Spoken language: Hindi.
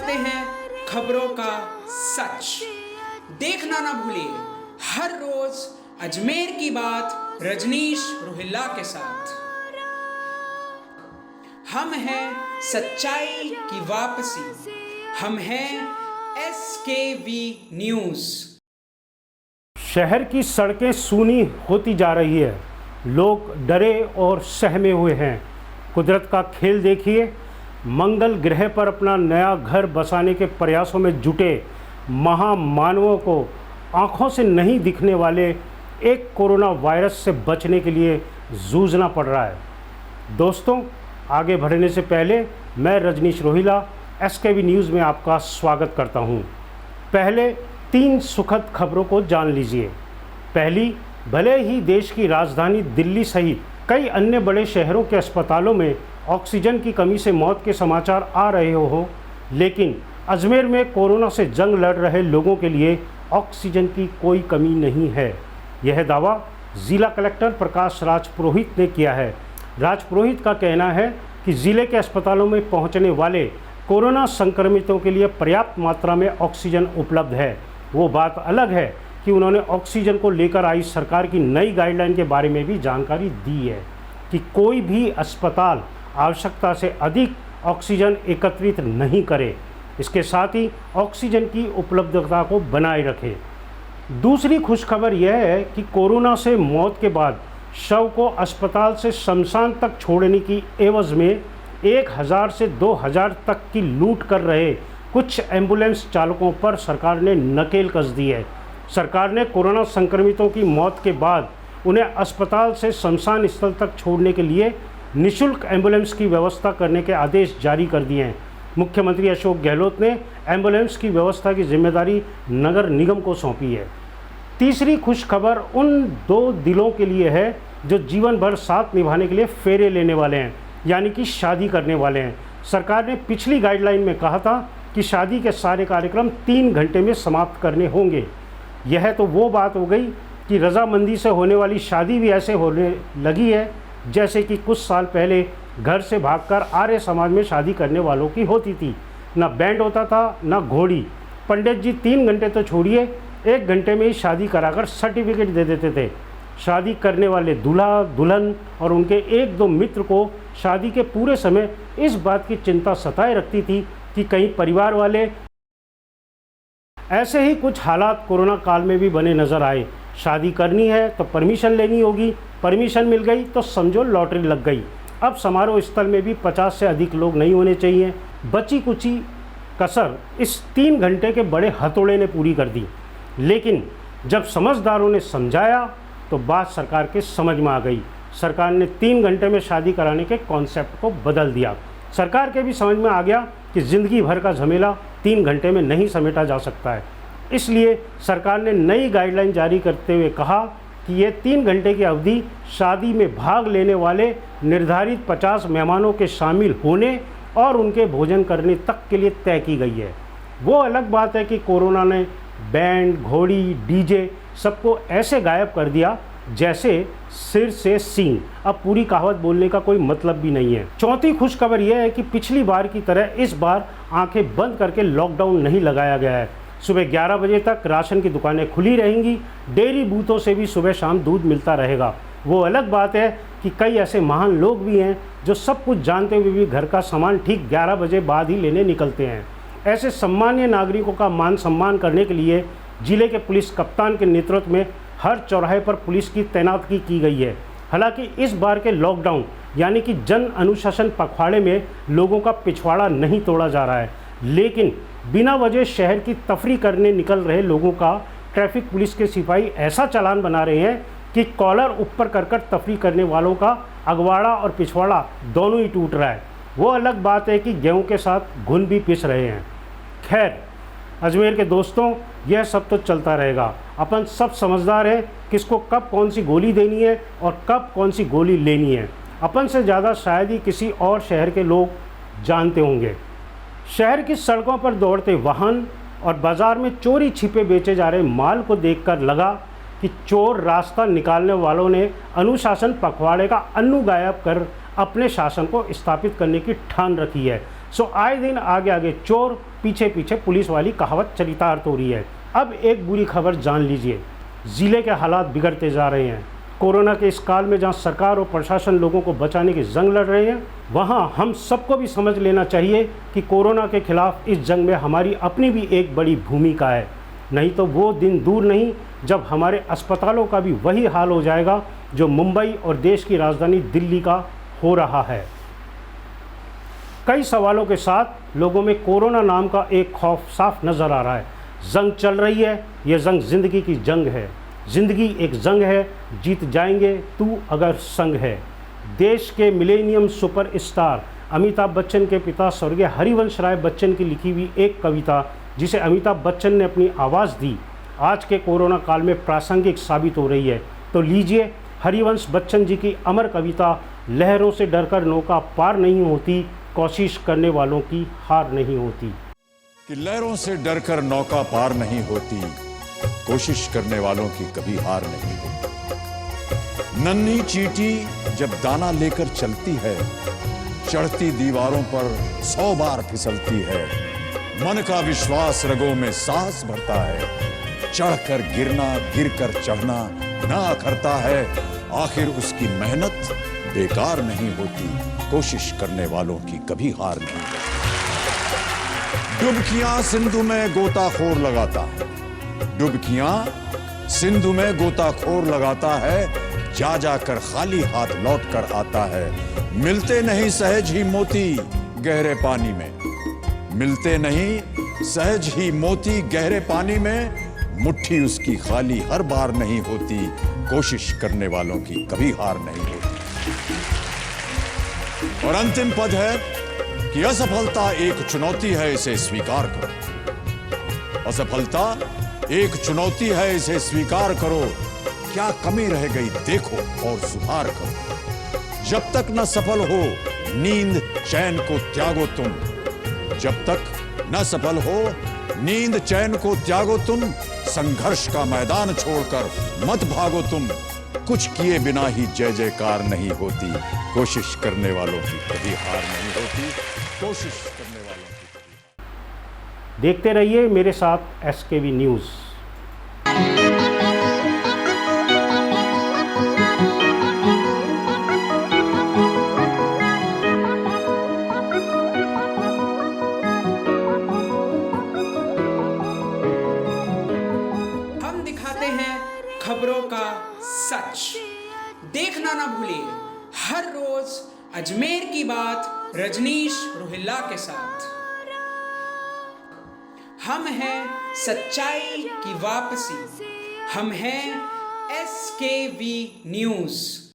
बताते हैं खबरों का सच। देखना ना भूलिए हर रोज अजमेर की बात रजनीश रोहिल्ला के साथ। हम हैं सच्चाई की वापसी, हम हैं SKV न्यूज़। शहर की सड़कें सूनी होती जा रही है, लोग डरे और सहमे हुए हैं। कुदरत का खेल देखिए, मंगल ग्रह पर अपना नया घर बसाने के प्रयासों में जुटे महामानवों को आँखों से नहीं दिखने वाले एक कोरोना वायरस से बचने के लिए जूझना पड़ रहा है। दोस्तों, आगे बढ़ने से पहले मैं रजनीश रोहिल्ला SKV न्यूज़ में आपका स्वागत करता हूं। पहले 3 सुखद खबरों को जान लीजिए। पहली, भले ही देश की राजधानी दिल्ली सहित कई अन्य बड़े शहरों के अस्पतालों में ऑक्सीजन की कमी से मौत के समाचार आ रहे हो, लेकिन अजमेर में कोरोना से जंग लड़ रहे लोगों के लिए ऑक्सीजन की कोई कमी नहीं है। यह दावा ज़िला कलेक्टर प्रकाश राज पुरोहित ने किया है। राज पुरोहित का कहना है कि ज़िले के अस्पतालों में पहुंचने वाले कोरोना संक्रमितों के लिए पर्याप्त मात्रा में ऑक्सीजन उपलब्ध है। वो बात अलग है कि उन्होंने ऑक्सीजन को लेकर आई सरकार की नई गाइडलाइन के बारे में भी जानकारी दी है कि कोई भी अस्पताल आवश्यकता से अधिक ऑक्सीजन एकत्रित नहीं करे, इसके साथ ही ऑक्सीजन की उपलब्धता को बनाए रखे। दूसरी खुशखबर यह है कि कोरोना से मौत के बाद शव को अस्पताल से शमशान तक छोड़ने की एवज में 1000 से 2000 तक की लूट कर रहे कुछ एम्बुलेंस चालकों पर सरकार ने नकेल कस दी है। सरकार ने कोरोना संक्रमितों की मौत के बाद उन्हें अस्पताल से शमशान स्थल तक छोड़ने के लिए निःशुल्क एम्बुलेंस की व्यवस्था करने के आदेश जारी कर दिए हैं। मुख्यमंत्री अशोक गहलोत ने एम्बुलेंस की व्यवस्था की जिम्मेदारी नगर निगम को सौंपी है। तीसरी खुशखबर उन 2 दिलों के लिए है जो जीवन भर साथ निभाने के लिए फेरे लेने वाले हैं, यानी कि शादी करने वाले हैं। सरकार ने पिछली गाइडलाइन में कहा था कि शादी के सारे कार्यक्रम 3 घंटे में समाप्त करने होंगे। यह तो वो बात हो गई कि रजामंदी से होने वाली शादी भी ऐसे होने लगी है जैसे कि कुछ साल पहले घर से भागकर आर्य समाज में शादी करने वालों की होती थी। ना बैंड होता था, ना घोड़ी। पंडित जी 3 घंटे तो छोड़िए, 1 घंटे में ही शादी कराकर सर्टिफिकेट दे देते थे। शादी करने वाले दूल्हा दुल्हन और उनके 1-2 मित्र को शादी के पूरे समय इस बात की चिंता सताए रखती थी कि कहीं परिवार वाले। ऐसे ही कुछ हालात कोरोना काल में भी बने नजर आए। शादी करनी है तो परमिशन लेनी होगी, परमिशन मिल गई तो समझो लॉटरी लग गई। अब समारोह स्थल में भी 50 से अधिक लोग नहीं होने चाहिए। बची कुची कसर इस 3 घंटे के बड़े हथौड़े ने पूरी कर दी, लेकिन जब समझदारों ने समझाया तो बात सरकार के समझ में आ गई। सरकार ने 3 घंटे में शादी कराने के कॉन्सेप्ट को बदल दिया। सरकार के भी समझ में आ गया कि ज़िंदगी भर का झमेला 3 घंटे में नहीं समेटा जा सकता है। इसलिए सरकार ने नई गाइडलाइन जारी करते हुए कहा कि ये 3 घंटे की अवधि शादी में भाग लेने वाले निर्धारित 50 मेहमानों के शामिल होने और उनके भोजन करने तक के लिए तय की गई है। वो अलग बात है कि कोरोना ने बैंड, घोड़ी, डीजे सबको ऐसे गायब कर दिया जैसे सिर से सींग। अब पूरी कहावत बोलने का कोई मतलब भी नहीं है। चौथी खुशखबर यह है कि पिछली बार की तरह इस बार आंखें बंद करके लॉकडाउन नहीं लगाया गया है। सुबह 11 बजे तक राशन की दुकानें खुली रहेंगी। डेयरी बूथों से भी सुबह शाम दूध मिलता रहेगा। वो अलग बात है कि कई ऐसे महान लोग भी हैं जो सब कुछ जानते हुए भी घर का सामान ठीक 11 बजे बाद ही लेने निकलते हैं। ऐसे सम्मानीय नागरिकों का मान सम्मान करने के लिए जिले के पुलिस कप्तान के नेतृत्व में हर चौराहे पर पुलिस की तैनाती की गई है। हालांकि इस बार के लॉकडाउन यानी कि जन अनुशासन पखवाड़े में लोगों का पिछवाड़ा नहीं तोड़ा जा रहा है, लेकिन बिना वजह शहर की तफरी करने निकल रहे लोगों का ट्रैफिक पुलिस के सिपाही ऐसा चालान बना रहे हैं कि कॉलर ऊपर कर तफरी करने वालों का अगवाड़ा और पिछवाड़ा दोनों ही टूट रहा है। वो अलग बात है कि गेहूं के साथ घुन भी पिस रहे हैं। खैर अजमेर के दोस्तों, यह सब तो चलता रहेगा। अपन सब समझदार है किसको कब कौन सी गोली देनी है और कब कौन सी गोली लेनी है। अपन से ज़्यादा शायद ही किसी और शहर के लोग जानते होंगे। शहर की सड़कों पर दौड़ते वाहन और बाज़ार में चोरी छिपे बेचे जा रहे माल को देखकर लगा कि चोर रास्ता निकालने वालों ने अनुशासन पखवाड़े का अन्नू गायब कर अपने शासन को स्थापित करने की ठान रखी है। सो आए दिन आगे आगे चोर, पीछे पीछे पुलिस वाली कहावत चरितार्थ हो रही है। अब एक बुरी खबर जान लीजिए, ज़िले के हालात बिगड़ते जा रहे हैं। कोरोना के इस काल में जहां सरकार और प्रशासन लोगों को बचाने की जंग लड़ रहे हैं, वहां हम सबको भी समझ लेना चाहिए कि कोरोना के खिलाफ इस जंग में हमारी अपनी भी एक बड़ी भूमिका है। नहीं तो वो दिन दूर नहीं जब हमारे अस्पतालों का भी वही हाल हो जाएगा जो मुंबई और देश की राजधानी दिल्ली का हो रहा है। कई सवालों के साथ लोगों में कोरोना नाम का एक खौफ साफ नज़र आ रहा है। जंग चल रही है, ये जंग ज़िंदगी की जंग है। ज़िंदगी एक जंग है, जीत जाएंगे तू अगर संग है। देश के मिलेनियम सुपरस्टार अमिताभ बच्चन के पिता स्वर्गीय हरिवंश राय बच्चन की लिखी हुई एक कविता, जिसे अमिताभ बच्चन ने अपनी आवाज़ दी, आज के कोरोना काल में प्रासंगिक साबित हो रही है। तो लीजिए हरिवंश बच्चन जी की अमर कविता, लहरों से डरकर नौका पार नहीं होती, कोशिश करने वालों की हार नहीं होती। कि लहरों से डरकर नौका पार नहीं होती, कोशिश करने वालों की कभी हार नहीं होती। नन्ही चींटी जब दाना लेकर चलती है, चढ़ती दीवारों पर 100 बार फिसलती है। मन का विश्वास रगों में साहस भरता है, चढ़कर गिरना गिरकर चढ़ना ना अखरता है। आखिर उसकी मेहनत बेकार नहीं होती, कोशिश करने वालों की कभी हार नहीं होती। डुबकियां सिंधु में गोताखोर लगाता है, डुबकियां सिंधु में गोताखोर लगाता है, जा जाकर खाली हाथ लौट कर आता है। मिलते नहीं सहज ही मोती गहरे पानी में, मिलते नहीं सहज ही मोती गहरे पानी में। मुट्ठी उसकी खाली हर बार नहीं होती, कोशिश करने वालों की कभी हार नहीं होती। और अंतिम पद है कि असफलता एक चुनौती है, इसे स्वीकार करो। असफलता एक चुनौती है, इसे स्वीकार करो। क्या कमी रह गई देखो और सुधार करो। जब तक न सफल हो नींद चैन को त्यागो तुम, जब तक न सफल हो नींद चैन को त्यागो तुम। संघर्ष का मैदान छोड़कर मत भागो तुम, कुछ किए बिना ही जय जयकार नहीं होती, कोशिश करने वालों की कभी हार नहीं होती, कोशिश करने वालों की कभी। देखते रहिए मेरे साथ SKV न्यूज़। हम दिखाते हैं खबरों का सच। देखना ना भूलिए हर रोज अजमेर की बात रजनीश रोहिल्ला के साथ। हम हैं सच्चाई की वापसी, हम हैं SKV न्यूज़।